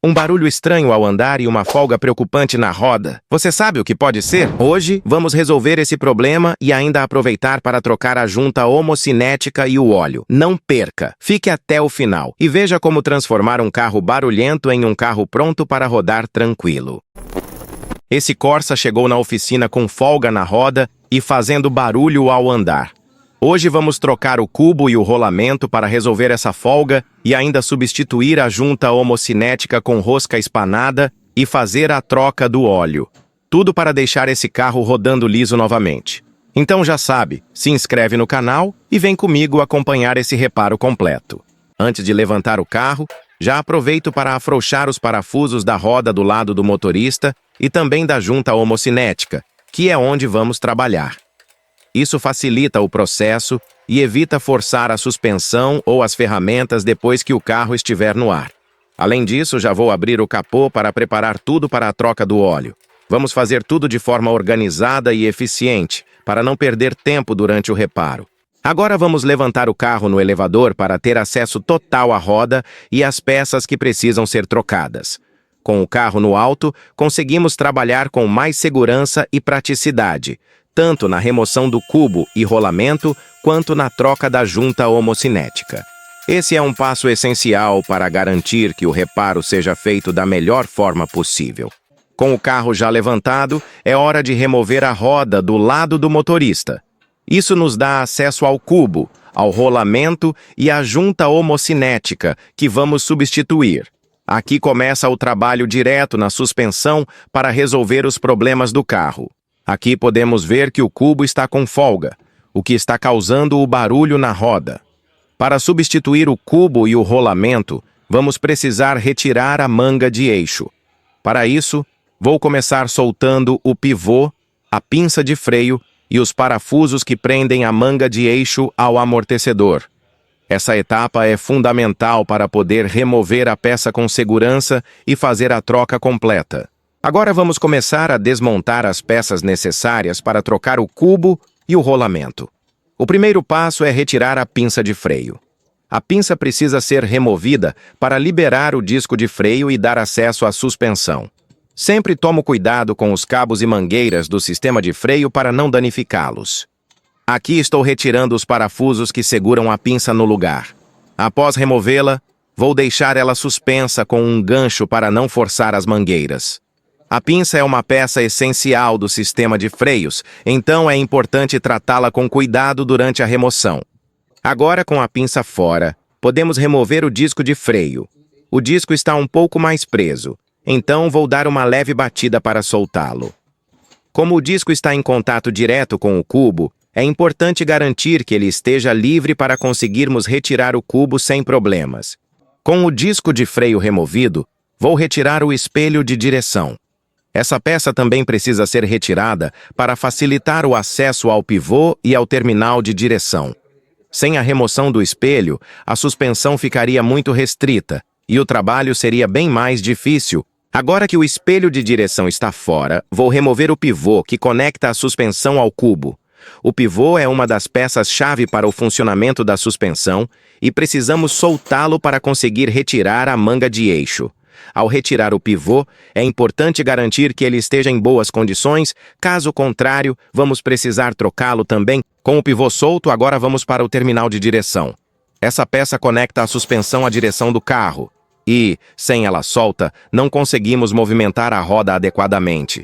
Um barulho estranho ao andar e uma folga preocupante na roda. Você sabe o que pode ser? Hoje, vamos resolver esse problema e ainda aproveitar para trocar a junta homocinética e o óleo. Não perca! Fique até o final e veja como transformar um carro barulhento em um carro pronto para rodar tranquilo. Esse Corsa chegou na oficina com folga na roda e fazendo barulho ao andar. Hoje vamos trocar o cubo e o rolamento para resolver essa folga e ainda substituir a junta homocinética com rosca espanada e fazer a troca do óleo. Tudo para deixar esse carro rodando liso novamente. Então já sabe, se inscreve no canal e vem comigo acompanhar esse reparo completo. Antes de levantar o carro, já aproveito para afrouxar os parafusos da roda do lado do motorista e também da junta homocinética, que é onde vamos trabalhar. Isso facilita o processo e evita forçar a suspensão ou as ferramentas depois que o carro estiver no ar. Além disso, já vou abrir o capô para preparar tudo para a troca do óleo. Vamos fazer tudo de forma organizada e eficiente, para não perder tempo durante o reparo. Agora vamos levantar o carro no elevador para ter acesso total à roda e às peças que precisam ser trocadas. Com o carro no alto, conseguimos trabalhar com mais segurança e praticidade, tanto na remoção do cubo e rolamento, quanto na troca da junta homocinética. Esse é um passo essencial para garantir que o reparo seja feito da melhor forma possível. Com o carro já levantado, é hora de remover a roda do lado do motorista. Isso nos dá acesso ao cubo, ao rolamento e à junta homocinética, que vamos substituir. Aqui começa o trabalho direto na suspensão para resolver os problemas do carro. Aqui podemos ver que o cubo está com folga, o que está causando o barulho na roda. Para substituir o cubo e o rolamento, vamos precisar retirar a manga de eixo. Para isso, vou começar soltando o pivô, a pinça de freio e os parafusos que prendem a manga de eixo ao amortecedor. Essa etapa é fundamental para poder remover a peça com segurança e fazer a troca completa. Agora vamos começar a desmontar as peças necessárias para trocar o cubo e o rolamento. O primeiro passo é retirar a pinça de freio. A pinça precisa ser removida para liberar o disco de freio e dar acesso à suspensão. Sempre tomo cuidado com os cabos e mangueiras do sistema de freio para não danificá-los. Aqui estou retirando os parafusos que seguram a pinça no lugar. Após removê-la, vou deixar ela suspensa com um gancho para não forçar as mangueiras. A pinça é uma peça essencial do sistema de freios, então é importante tratá-la com cuidado durante a remoção. Agora, com a pinça fora, podemos remover o disco de freio. O disco está um pouco mais preso, então vou dar uma leve batida para soltá-lo. Como o disco está em contato direto com o cubo, é importante garantir que ele esteja livre para conseguirmos retirar o cubo sem problemas. Com o disco de freio removido, vou retirar o espelho de direção. Essa peça também precisa ser retirada para facilitar o acesso ao pivô e ao terminal de direção. Sem a remoção do espelho, a suspensão ficaria muito restrita e o trabalho seria bem mais difícil. Agora que o espelho de direção está fora, vou remover o pivô que conecta a suspensão ao cubo. O pivô é uma das peças-chave para o funcionamento da suspensão e precisamos soltá-lo para conseguir retirar a manga de eixo. Ao retirar o pivô, é importante garantir que ele esteja em boas condições, caso contrário, vamos precisar trocá-lo também. Com o pivô solto, agora vamos para o terminal de direção. Essa peça conecta a suspensão à direção do carro e, sem ela solta, não conseguimos movimentar a roda adequadamente.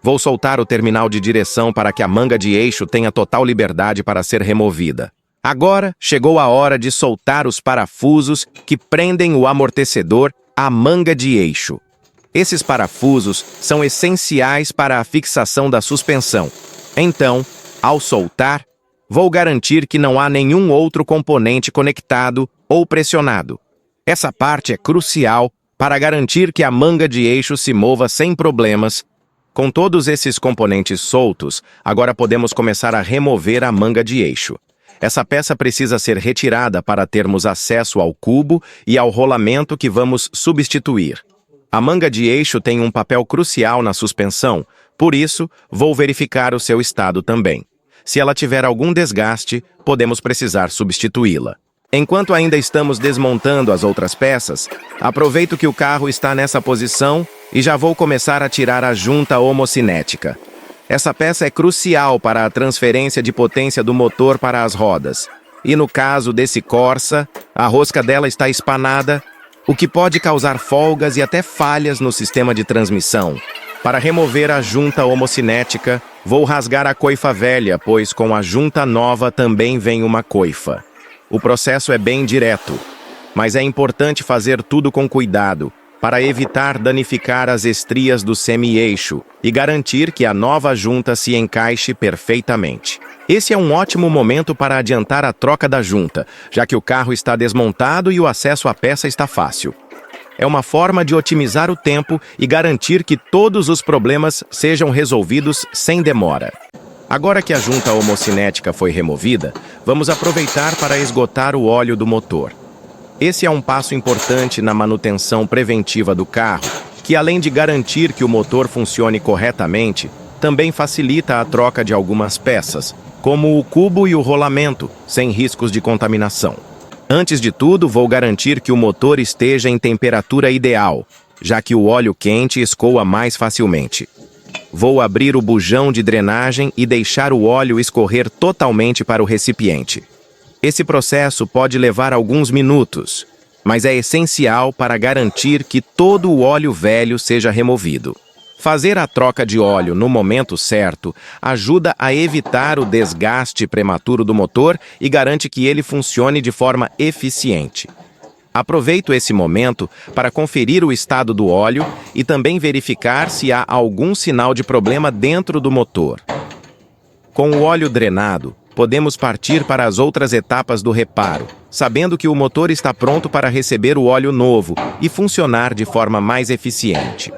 Vou soltar o terminal de direção para que a manga de eixo tenha total liberdade para ser removida. Agora, chegou a hora de soltar os parafusos que prendem o amortecedor à manga de eixo. Esses parafusos são essenciais para a fixação da suspensão. Então, ao soltar, vou garantir que não há nenhum outro componente conectado ou pressionado. Essa parte é crucial para garantir que a manga de eixo se mova sem problemas. Com todos esses componentes soltos, agora podemos começar a remover a manga de eixo. Essa peça precisa ser retirada para termos acesso ao cubo e ao rolamento que vamos substituir. A manga de eixo tem um papel crucial na suspensão, por isso, vou verificar o seu estado também. Se ela tiver algum desgaste, podemos precisar substituí-la. Enquanto ainda estamos desmontando as outras peças, aproveito que o carro está nessa posição e já vou começar a tirar a junta homocinética. Essa peça é crucial para a transferência de potência do motor para as rodas. E no caso desse Corsa, a rosca dela está espanada, o que pode causar folgas e até falhas no sistema de transmissão. Para remover a junta homocinética, vou rasgar a coifa velha, pois com a junta nova também vem uma coifa. O processo é bem direto, mas é importante fazer tudo com cuidado, para evitar danificar as estrias do semi-eixo e garantir que a nova junta se encaixe perfeitamente. Esse é um ótimo momento para adiantar a troca da junta, já que o carro está desmontado e o acesso à peça está fácil. É uma forma de otimizar o tempo e garantir que todos os problemas sejam resolvidos sem demora. Agora que a junta homocinética foi removida, vamos aproveitar para esgotar o óleo do motor. Esse é um passo importante na manutenção preventiva do carro, que além de garantir que o motor funcione corretamente, também facilita a troca de algumas peças, como o cubo e o rolamento, sem riscos de contaminação. Antes de tudo, vou garantir que o motor esteja em temperatura ideal, já que o óleo quente escoa mais facilmente. Vou abrir o bujão de drenagem e deixar o óleo escorrer totalmente para o recipiente. Esse processo pode levar alguns minutos, mas é essencial para garantir que todo o óleo velho seja removido. Fazer a troca de óleo no momento certo ajuda a evitar o desgaste prematuro do motor e garante que ele funcione de forma eficiente. Aproveito esse momento para conferir o estado do óleo e também verificar se há algum sinal de problema dentro do motor. Com o óleo drenado, podemos partir para as outras etapas do reparo, sabendo que o motor está pronto para receber o óleo novo e funcionar de forma mais eficiente.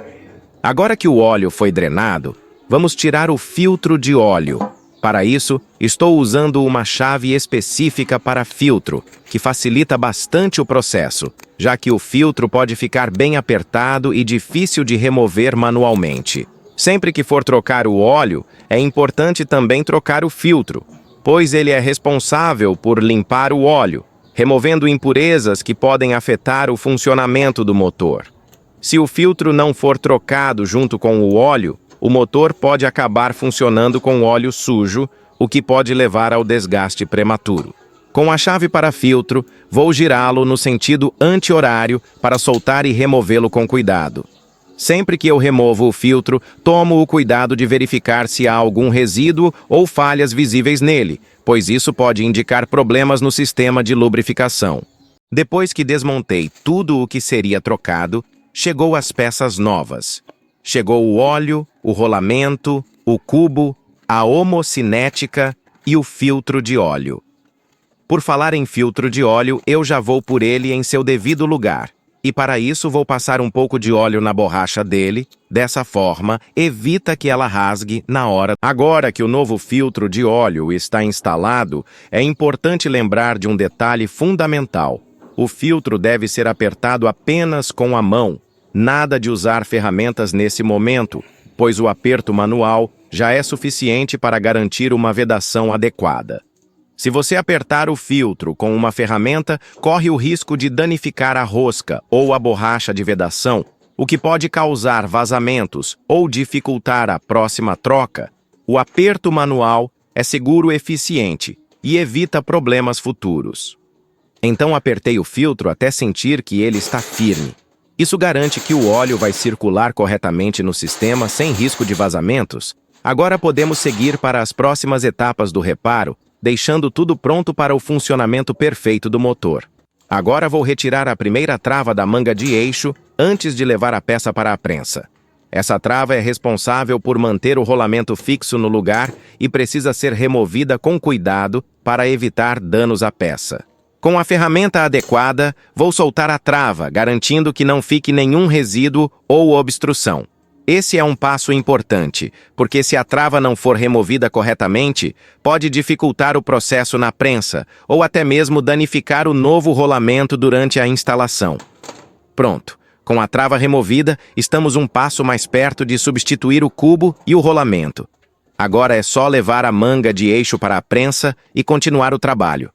Agora que o óleo foi drenado, vamos tirar o filtro de óleo. Para isso, estou usando uma chave específica para filtro, que facilita bastante o processo, já que o filtro pode ficar bem apertado e difícil de remover manualmente. Sempre que for trocar o óleo, é importante também trocar o filtro, pois ele é responsável por limpar o óleo, removendo impurezas que podem afetar o funcionamento do motor. Se o filtro não for trocado junto com o óleo, o motor pode acabar funcionando com óleo sujo, o que pode levar ao desgaste prematuro. Com a chave para filtro, vou girá-lo no sentido anti-horário para soltar e removê-lo com cuidado. Sempre que eu removo o filtro, tomo o cuidado de verificar se há algum resíduo ou falhas visíveis nele, pois isso pode indicar problemas no sistema de lubrificação. Depois que desmontei tudo o que seria trocado, chegou as peças novas. Chegou o óleo, o rolamento, o cubo, a homocinética e o filtro de óleo. Por falar em filtro de óleo, eu já vou por ele em seu devido lugar. E para isso vou passar um pouco de óleo na borracha dele. Dessa forma, evita que ela rasgue na hora. Agora que o novo filtro de óleo está instalado, é importante lembrar de um detalhe fundamental. O filtro deve ser apertado apenas com a mão. Nada de usar ferramentas nesse momento, pois o aperto manual já é suficiente para garantir uma vedação adequada. Se você apertar o filtro com uma ferramenta, corre o risco de danificar a rosca ou a borracha de vedação, o que pode causar vazamentos ou dificultar a próxima troca. O aperto manual é seguro e eficiente e evita problemas futuros. Então apertei o filtro até sentir que ele está firme. Isso garante que o óleo vai circular corretamente no sistema sem risco de vazamentos. Agora podemos seguir para as próximas etapas do reparo, deixando tudo pronto para o funcionamento perfeito do motor. Agora vou retirar a primeira trava da manga de eixo antes de levar a peça para a prensa. Essa trava é responsável por manter o rolamento fixo no lugar e precisa ser removida com cuidado para evitar danos à peça. Com a ferramenta adequada, vou soltar a trava, garantindo que não fique nenhum resíduo ou obstrução. Esse é um passo importante, porque se a trava não for removida corretamente, pode dificultar o processo na prensa ou até mesmo danificar o novo rolamento durante a instalação. Pronto. Com a trava removida, estamos um passo mais perto de substituir o cubo e o rolamento. Agora é só levar a manga de eixo para a prensa e continuar o trabalho.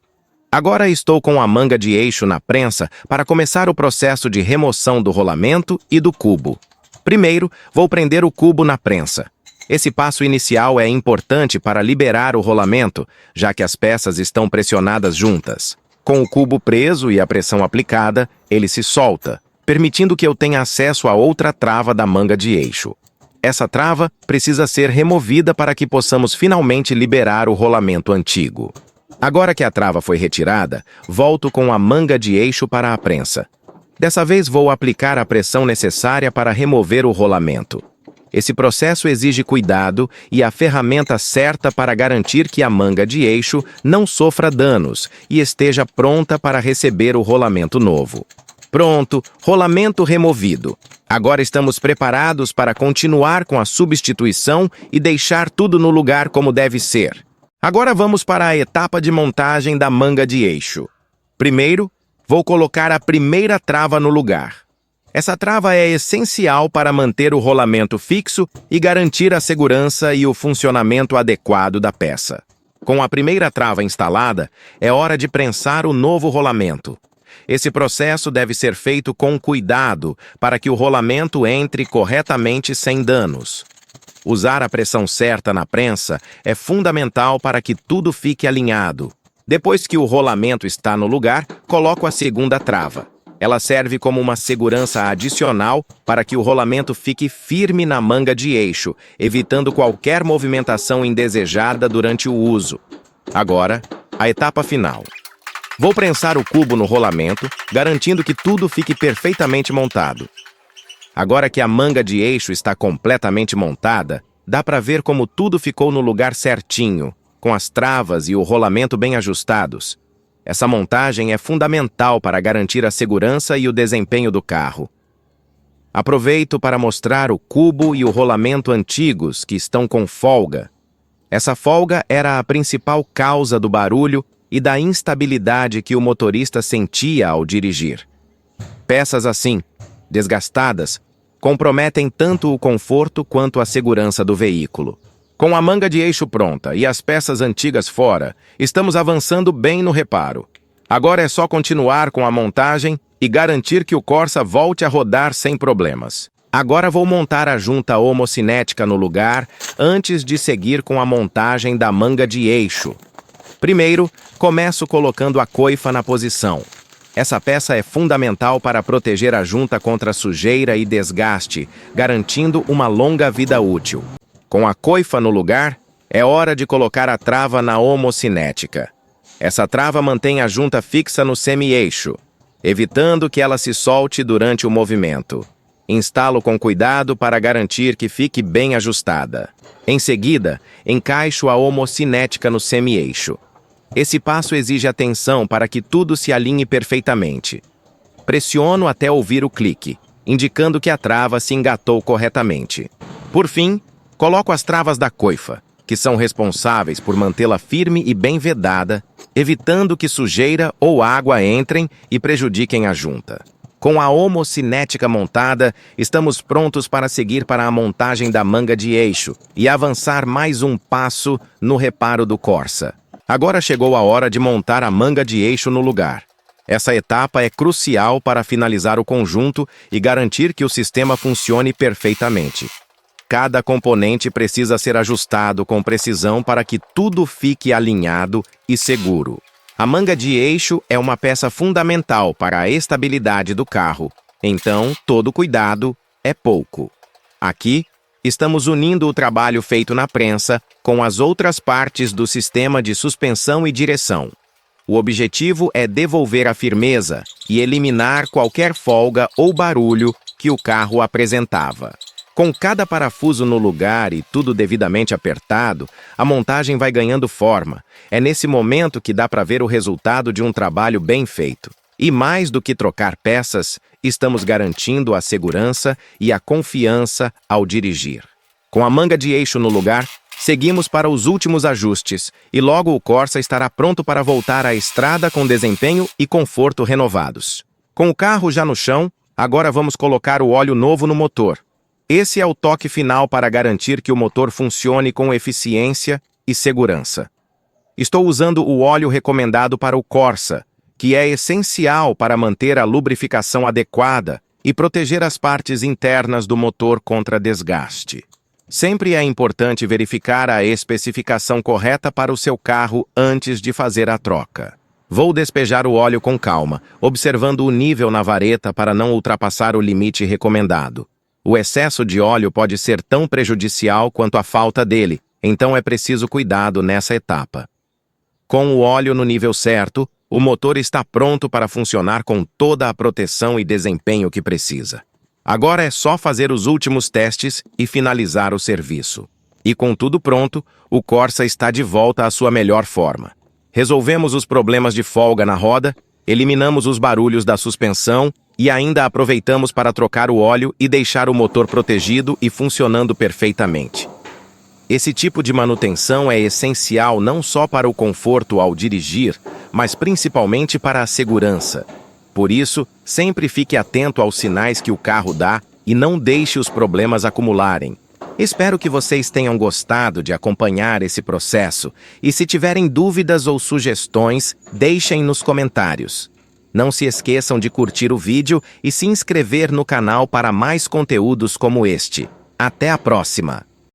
Agora estou com a manga de eixo na prensa para começar o processo de remoção do rolamento e do cubo. Primeiro, vou prender o cubo na prensa. Esse passo inicial é importante para liberar o rolamento, já que as peças estão pressionadas juntas. Com o cubo preso e a pressão aplicada, ele se solta, permitindo que eu tenha acesso a outra trava da manga de eixo. Essa trava precisa ser removida para que possamos finalmente liberar o rolamento antigo. Agora que a trava foi retirada, volto com a manga de eixo para a prensa. Dessa vez vou aplicar a pressão necessária para remover o rolamento. Esse processo exige cuidado e a ferramenta certa para garantir que a manga de eixo não sofra danos e esteja pronta para receber o rolamento novo. Pronto, rolamento removido. Agora estamos preparados para continuar com a substituição e deixar tudo no lugar como deve ser. Agora vamos para a etapa de montagem da manga de eixo. Primeiro, vou colocar a primeira trava no lugar. Essa trava é essencial para manter o rolamento fixo e garantir a segurança e o funcionamento adequado da peça. Com a primeira trava instalada, é hora de prensar o novo rolamento. Esse processo deve ser feito com cuidado para que o rolamento entre corretamente sem danos. Usar a pressão certa na prensa é fundamental para que tudo fique alinhado. Depois que o rolamento está no lugar, coloco a segunda trava. Ela serve como uma segurança adicional para que o rolamento fique firme na manga de eixo, evitando qualquer movimentação indesejada durante o uso. Agora, a etapa final. Vou prensar o cubo no rolamento, garantindo que tudo fique perfeitamente montado. Agora que a manga de eixo está completamente montada, dá para ver como tudo ficou no lugar certinho, com as travas e o rolamento bem ajustados. Essa montagem é fundamental para garantir a segurança e o desempenho do carro. Aproveito para mostrar o cubo e o rolamento antigos que estão com folga. Essa folga era a principal causa do barulho e da instabilidade que o motorista sentia ao dirigir. Peças assim, desgastadas, comprometem tanto o conforto quanto a segurança do veículo. Com a manga de eixo pronta e as peças antigas fora, estamos avançando bem no reparo. Agora é só continuar com a montagem e garantir que o Corsa volte a rodar sem problemas. Agora vou montar a junta homocinética no lugar antes de seguir com a montagem da manga de eixo. Primeiro, começo colocando a coifa na posição. Essa peça é fundamental para proteger a junta contra sujeira e desgaste, garantindo uma longa vida útil. Com a coifa no lugar, é hora de colocar a trava na homocinética. Essa trava mantém a junta fixa no semi-eixo, evitando que ela se solte durante o movimento. Instalo com cuidado para garantir que fique bem ajustada. Em seguida, encaixo a homocinética no semi-eixo. Esse passo exige atenção para que tudo se alinhe perfeitamente. Pressiono até ouvir o clique, indicando que a trava se engatou corretamente. Por fim, coloco as travas da coifa, que são responsáveis por mantê-la firme e bem vedada, evitando que sujeira ou água entrem e prejudiquem a junta. Com a homocinética montada, estamos prontos para seguir para a montagem da manga de eixo e avançar mais um passo no reparo do Corsa. Agora chegou a hora de montar a manga de eixo no lugar. Essa etapa é crucial para finalizar o conjunto e garantir que o sistema funcione perfeitamente. Cada componente precisa ser ajustado com precisão para que tudo fique alinhado e seguro. A manga de eixo é uma peça fundamental para a estabilidade do carro, então todo cuidado é pouco. Aqui, estamos unindo o trabalho feito na prensa com as outras partes do sistema de suspensão e direção. O objetivo é devolver a firmeza e eliminar qualquer folga ou barulho que o carro apresentava. Com cada parafuso no lugar e tudo devidamente apertado, a montagem vai ganhando forma. É nesse momento que dá para ver o resultado de um trabalho bem feito. E mais do que trocar peças, estamos garantindo a segurança e a confiança ao dirigir. Com a manga de eixo no lugar, seguimos para os últimos ajustes e logo o Corsa estará pronto para voltar à estrada com desempenho e conforto renovados. Com o carro já no chão, agora vamos colocar o óleo novo no motor. Esse é o toque final para garantir que o motor funcione com eficiência e segurança. Estou usando o óleo recomendado para o Corsa, que é essencial para manter a lubrificação adequada e proteger as partes internas do motor contra desgaste. Sempre é importante verificar a especificação correta para o seu carro antes de fazer a troca. Vou despejar o óleo com calma, observando o nível na vareta para não ultrapassar o limite recomendado. O excesso de óleo pode ser tão prejudicial quanto a falta dele, então é preciso cuidado nessa etapa. Com o óleo no nível certo, o motor está pronto para funcionar com toda a proteção e desempenho que precisa. Agora é só fazer os últimos testes e finalizar o serviço. E com tudo pronto, o Corsa está de volta à sua melhor forma. Resolvemos os problemas de folga na roda, eliminamos os barulhos da suspensão e ainda aproveitamos para trocar o óleo e deixar o motor protegido e funcionando perfeitamente. Esse tipo de manutenção é essencial não só para o conforto ao dirigir, mas principalmente para a segurança. Por isso, sempre fique atento aos sinais que o carro dá e não deixe os problemas acumularem. Espero que vocês tenham gostado de acompanhar esse processo e se tiverem dúvidas ou sugestões, deixem nos comentários. Não se esqueçam de curtir o vídeo e se inscrever no canal para mais conteúdos como este. Até a próxima!